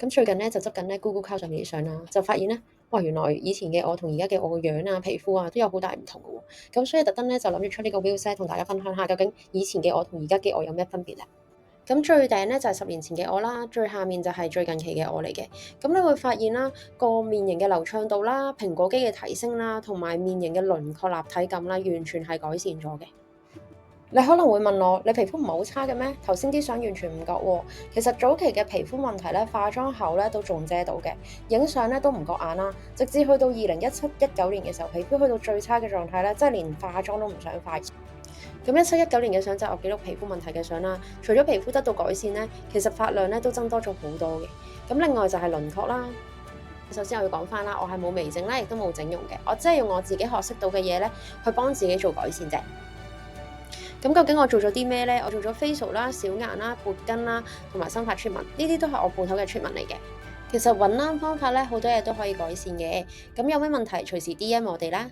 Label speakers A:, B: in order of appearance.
A: 咁最近咧就執緊咧 Google Cloud 上面啲相啦，就發現咧，哇原來以前嘅我同而家嘅我個樣啊、皮膚啊都有好大唔同嘅喎。咁所以特登咧就諗住出呢個 Reels 咧，同大家分享下究竟以前嘅我同而家嘅我有咩分別咧？咁最頂咧就係10年前嘅我啦，最下面就係最近期嘅我嚟嘅。咁你會發現啦，個面型嘅流暢度啦、蘋果肌嘅提升啦，同埋面型嘅輪廓立體感啦，完全係改善咗嘅。你可能會問我，你皮膚唔係好差嘅咩？頭先啲相完全唔覺喎。其實早期嘅皮膚問題咧，化妝後咧都仲遮到嘅，影相咧都唔覺眼啦。直至去到2017、19年嘅時候，皮膚去到最差嘅狀態咧，即係連化妝都唔想化。咁17、19年嘅相就係我記錄皮膚問題嘅相啦。除咗皮膚得到改善咧，其實髮量咧都增多咗好多嘅。咁另外就係輪廓啦。首先我要講翻啦，我係冇微整啦，亦都冇整容嘅，我即係用我自己學識到嘅嘢咧，去幫自己做改善啫。咁究竟我做咗啲咩呢？我做咗 facial 啦、小顏啦、撥筋啦，同埋生髮 treatment，呢啲都係我罐頭嘅 treatment 嚟嘅。其實揾啱方法咧，好多嘢都可以改善嘅。咁有咩問題隨時 DM 我哋啦。